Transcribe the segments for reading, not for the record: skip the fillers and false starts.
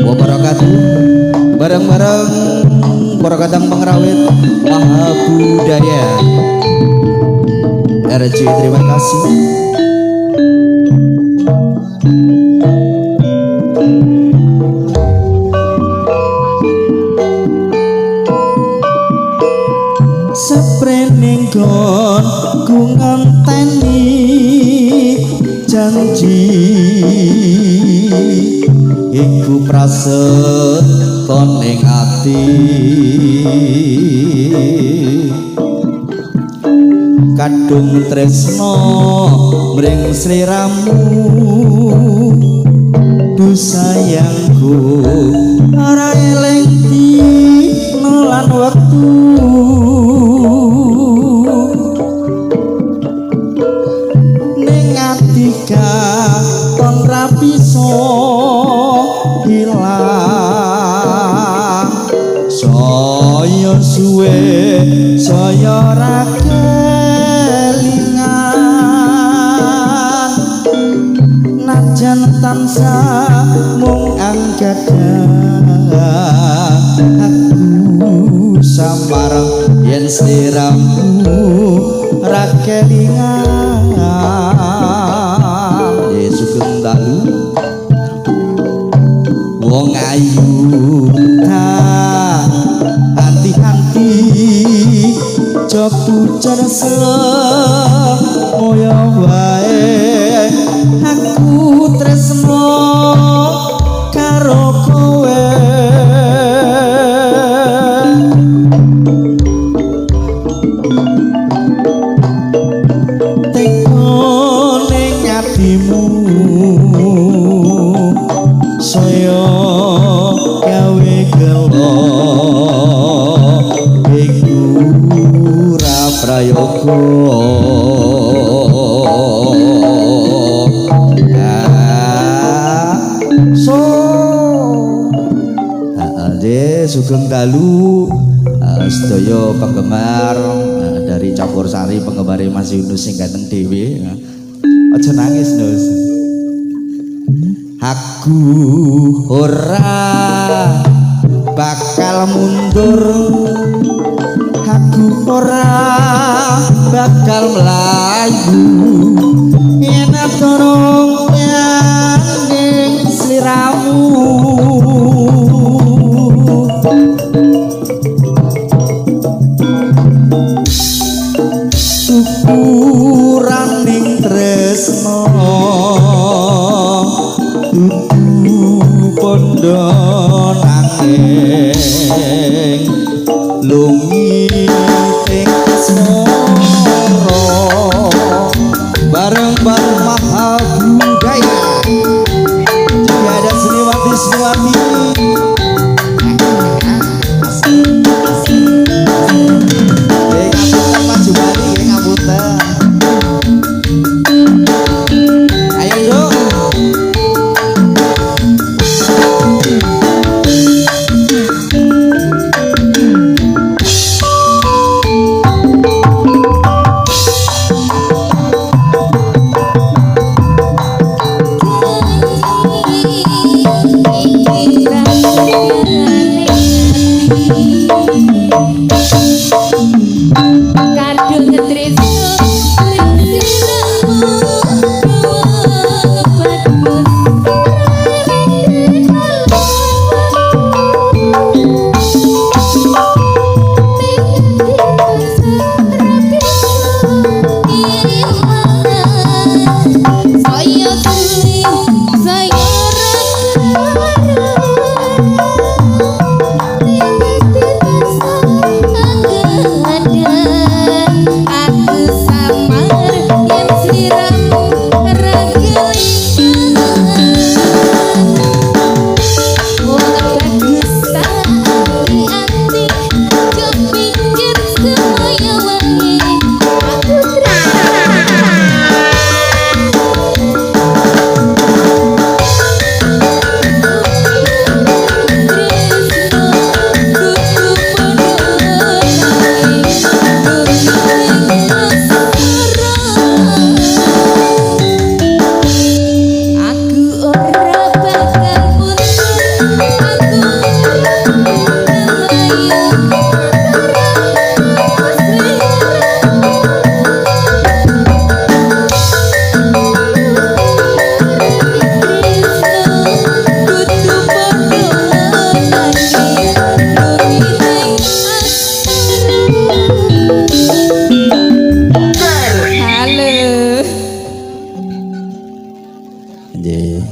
wabarakatuh. Bareng-bareng para kadang pengrawit Maha Budaya RJ, terima kasih. Seprening gon ku ngenteni janji iku prasetya ning ati, kadung tresno mring sliramu du sayangku, ora eling dina lan wektu ning ati katon ra bisa ilang, saya suwe saya ra kelingan, najan tansah mung anggadah aku samarang yen sliramu ra kelingan. Sugeng dalu wong ayu ta hati-hati jog pucer moyo wae aku tresno karo kowe, teko ning atimu saya gawe gelo iku ra prayoga. Sugeng dalu sedaya penggemar dari Campur Sari, penggemar Mas Yunus sing ganteng dhewe. Aja nangis, Nus. Aku ora bakal mundur, aku ora bakal mlayu yen durung nyanding sliramu. Syukuran ning tresno pondo nanging lungi ing asmara bareng-bareng Maha Budaya. Jika ada seniwati-seniwati maju balik ngapunten. Ayo yuk.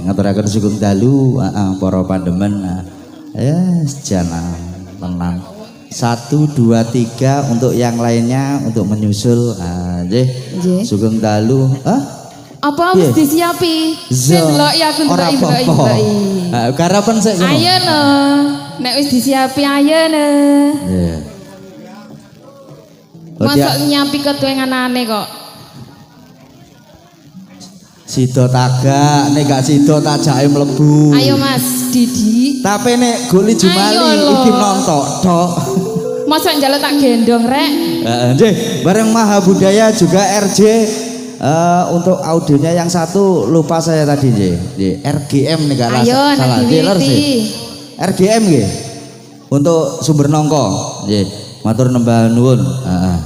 ngaturaken sugeng dalu para pandemen ya sejalan tenang 1 2 3 untuk yang lainnya untuk menyusul nggih sugeng dalu apa wis disiapi delok ya aku delok garapan sik ngono ayo no nek wis disiapi ayo no nggih mosok nyapi ketuwenganane kok Sido tagak, nek gak sido tajake mlebu. Ayo Mas Didi. Tapi nek Goli Jumali iki nontok tok. Masa njaluk tak gendong rek? Nggih, bareng Maha Budaya juga RJ untuk audionya yang satu lupa saya tadi nggih. RGM nih gak salah. RGM nggih. Untuk sumber nongko nggih. Matur nembah nuwun. Heeh.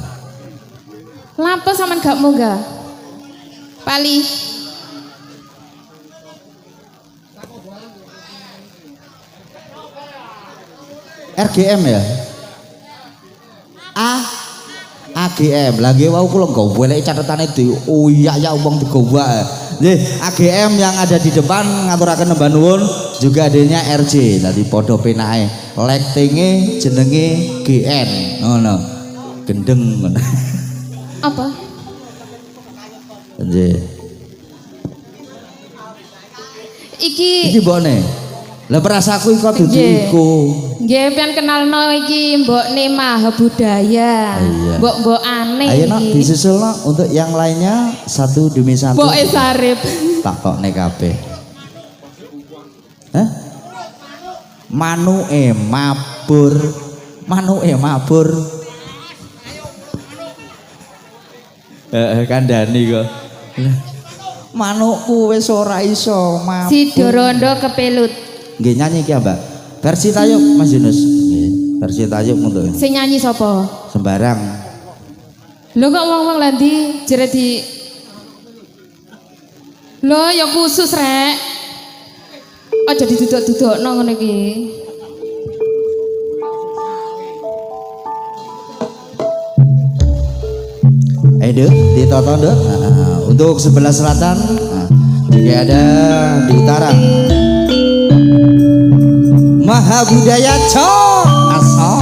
Lapo sampean gak munggah? Pali. RGM ya? AGM lagi wau kula nggo golek catetane di ya wong digowa. Nggih, AGM yang ada di depan ngaturaken nembah nuwun juga adanya RJ. Dadi padha penake. Lektinge jenenge GN. Ngono. Gendeng ngono. Apa? Nggih. Iki mbokne. Lah perasaku iku dudu iku. Nggih, pian kenalno iki mbokne Maha Budaya. Mbok aneh. Ayo nak disusulno untuk yang lainnya satu demi satu. Mboke Sarip. Tak kokne kabeh. Hah? Manuke mabur. Kandhani kok. Manukku wis ora iso mabur. Si Dorondo kepelut. Nggih nyanyi iki Mbak. Versi Tayub Mas Yunus. Nggih, versi Tayub untuk. Sing nyanyi sapa? Sembarang. Lho kok wong-wong landi jere di Lho ya khusus rek. Aja diduduk-dudukno ngono iki. Ayo ditoto Nduk. Untuk sebelah selatan juga ada di utara. Maha Budaya Cok asal.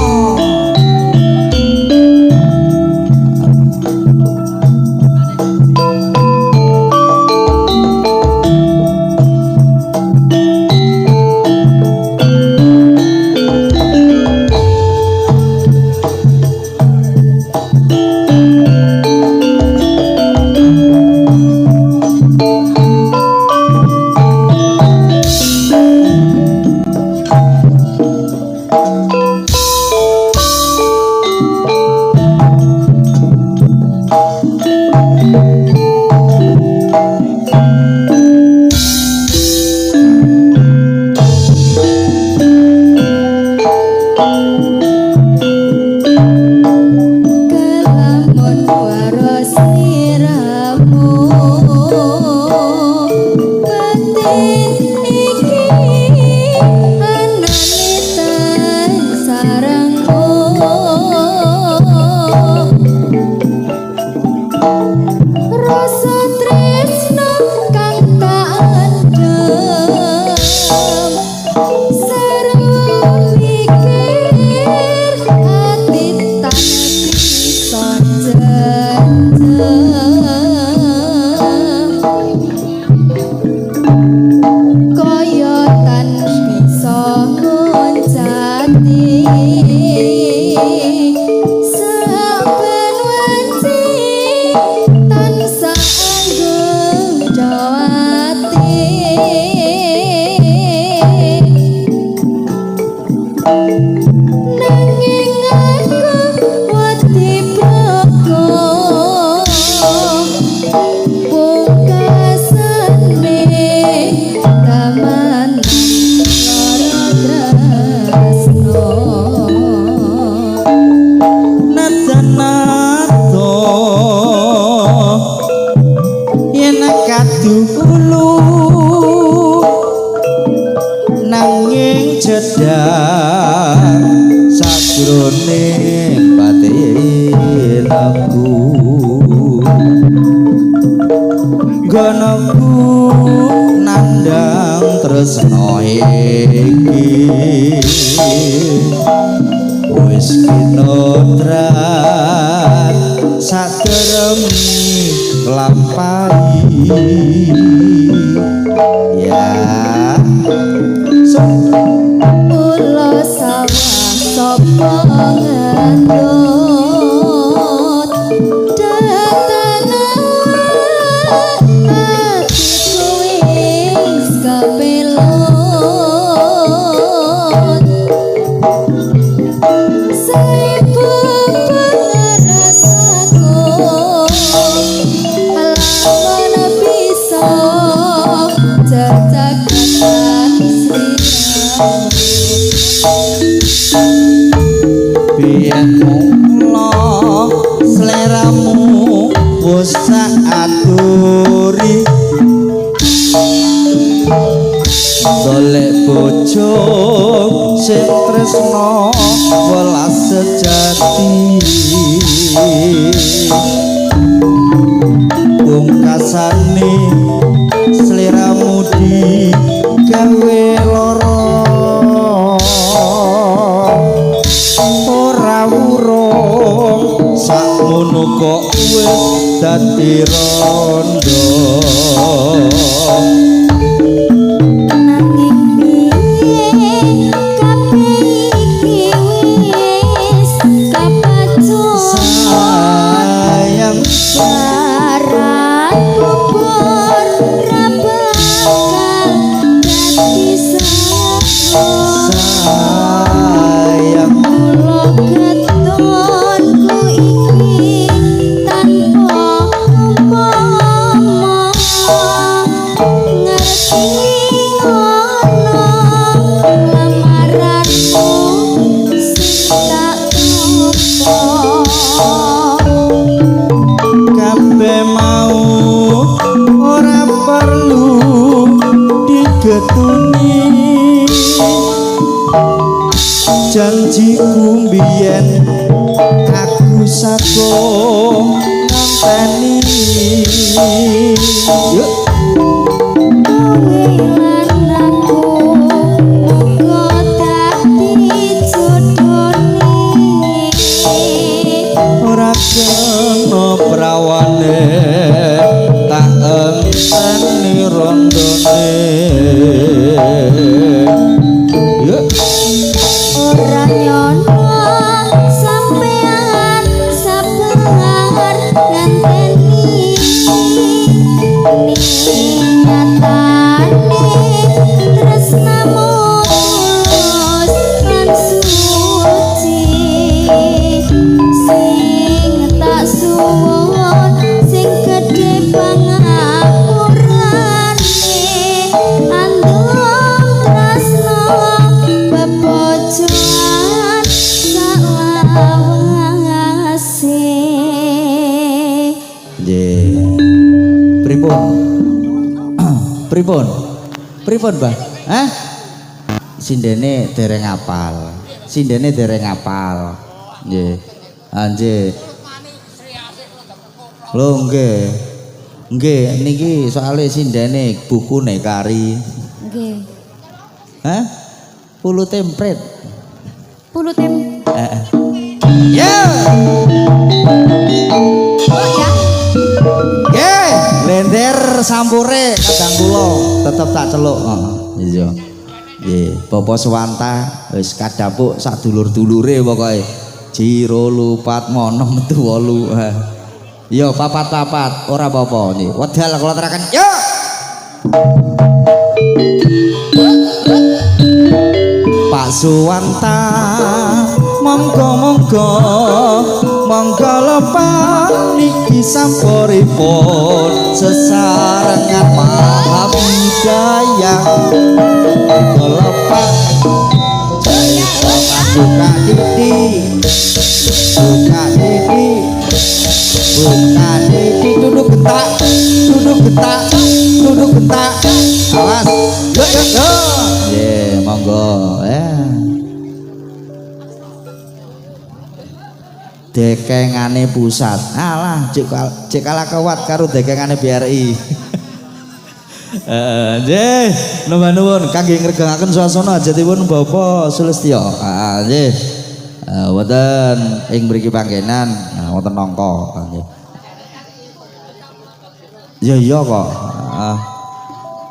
cedak sakjroning batin aku gonoku nandang tresno iki wis kinodrat saderemi lampahi ya Pulo sawah sapa ngandut datanan atiku wis kebelut seribu pangerasaku lamun bisa jajak biyen mula sleramu wis sak aturi golek bojo sing tresno welas sejati pungkasane sleramu di gawe lara ora urung sakmono kok wis dadi rondo nanging piye kabeh iki wis kapacut sayang barang kubur ra bakal dadi sayang Pulo ketonku iki tanpa umpama ngerti ngono lamaranmu sing tak lupa kabeh mau ora perlu digetuni janjiku mbiyen aku sago ngenteni yuk kowe lan aku muga dadi jodhone ora kena prawane tak enteni rondone yuk ora nyono sampean sabar ngenteni nyatane tresnamu tulus lan suci sing tak suwun sing gedhe pangapurane andung tresno bepojoan salawase nggih pripun pripun pripun Mbah hah sindene dereng apal nggih nggih lho nggih niki soalé sindene bukune kari nggih hah pulu tempret pulu tem ya oh ya nggih lender sampure kadang kula tetep tak celuk iya nggih Bapak Suwanta wis kadapuk sak dulur-dulure pokoke jiro lupat mono metu 8 yo papat ora apa-apa nggih wedal kula teraken yo Pak Suwanta monggo lepat niki sampuripun sesarengan mahabudaya monggo lepat buka didi duduk getak awas yo monggo dekengane pusat alah cek kalah kuat karo dekengane BRI. Nggih nuwun nuwun kangge ngregangaken suasana hajatipun Bapak Sulistyo. Nggih wonten ing mriki panggenan wonten nangka nggih. Ya kok.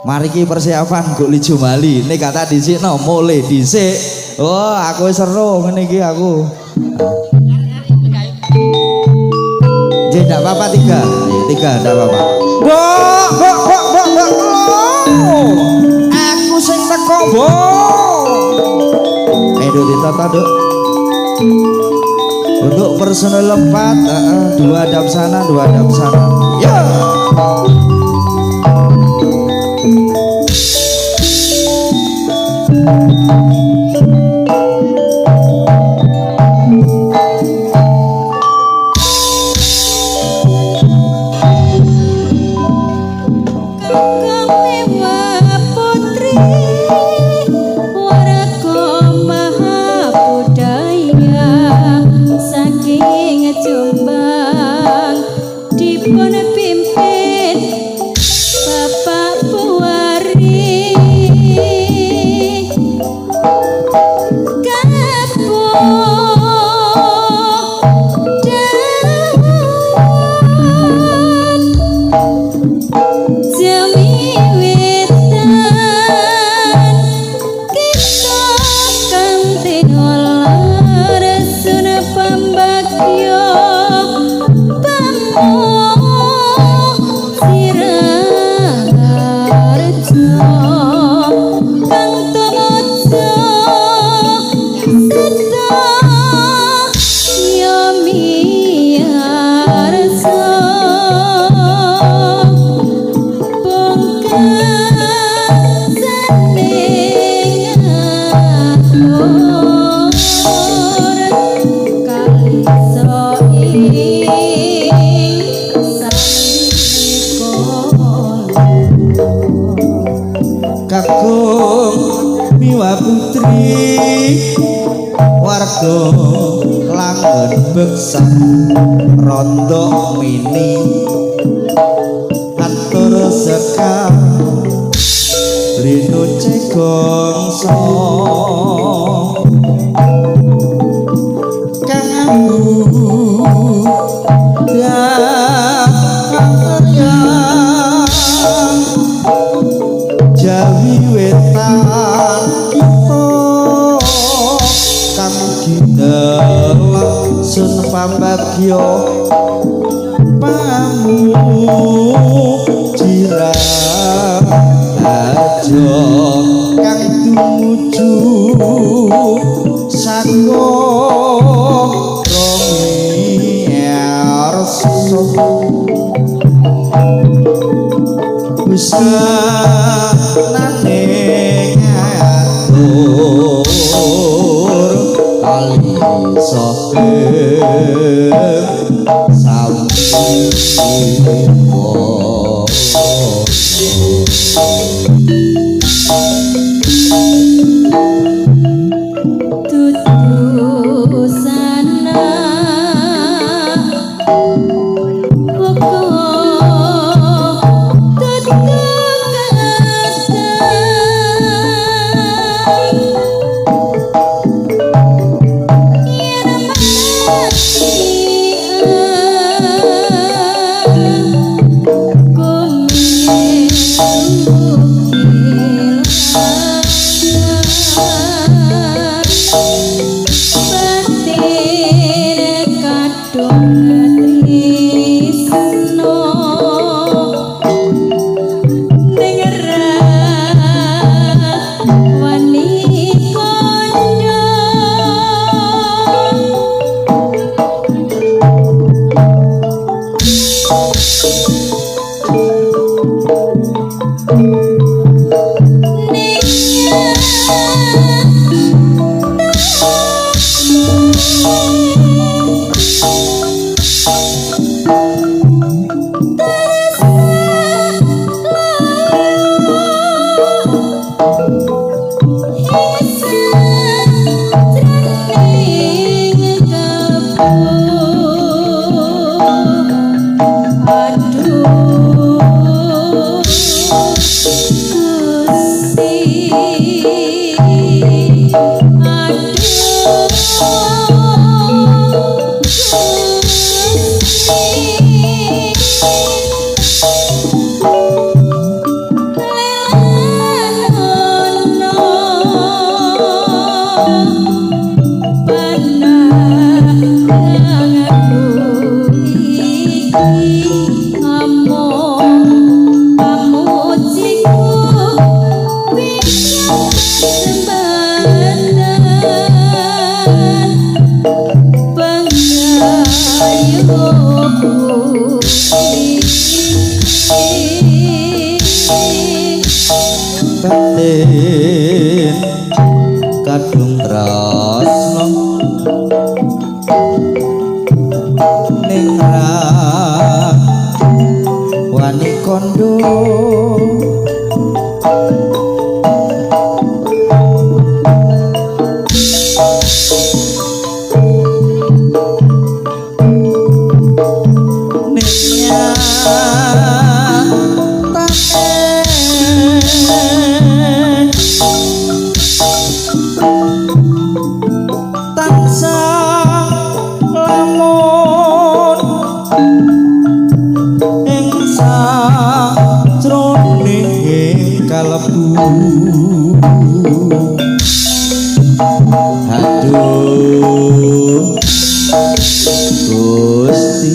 Mari ki persiapan go Lijo Mali. Nek kata dhisikno mulai dhisik. Oh, aku wis seru ngene iki aku. Tidak apa-apa tiga tidak apa-apa. Mbok. Aku sing teko, Mbok. Ayo ditata, Duk. Untuk personel 4, 2 hadap sana, 2 hadap sana. Ya. Beksan rondo mini atur sekal rino cegongso kanggu Jawi wetan kita kang gidelak sun pambagyo pamujirajo kang tumuju saka romiarso wis nane ngatur kali Kadung tresno ning wani kondo aduh Gusti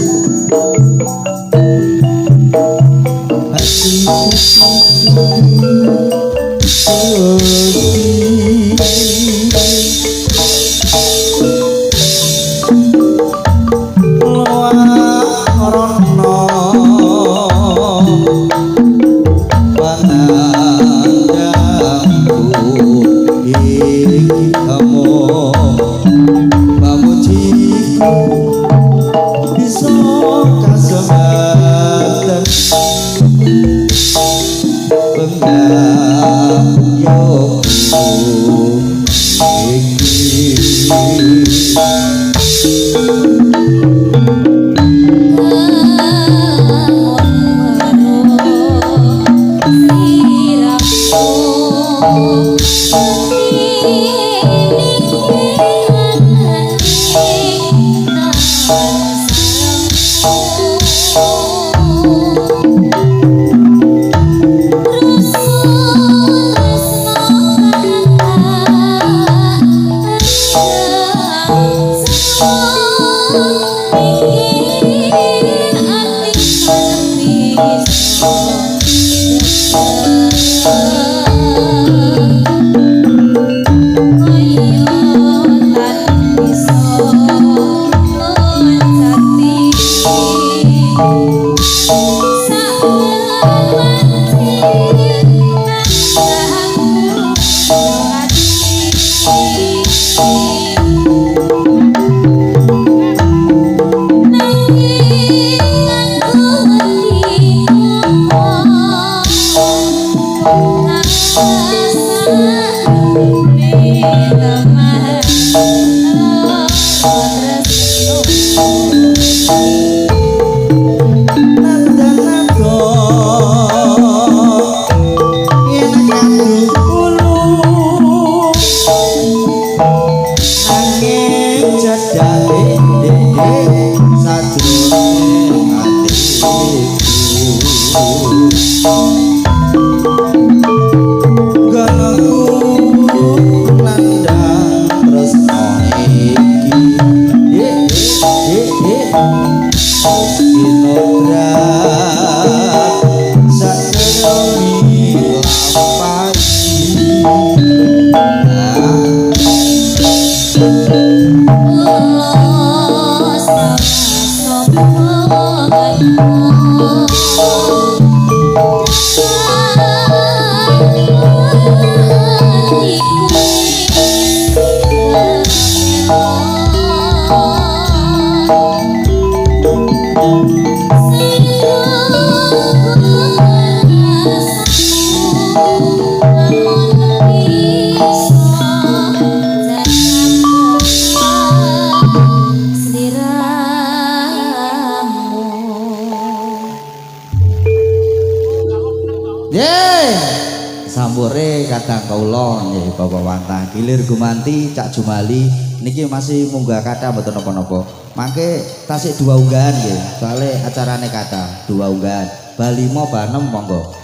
Allah sepure kadang kawula nggih Bapak Wantah gilir gumanti Cak Jumali niki masih munggah kata mboten napa-napa. Mangke tasik 2 unggahan nggih. Soale acarane kata 2 unggahan. Bali 5 ba 6 monggo.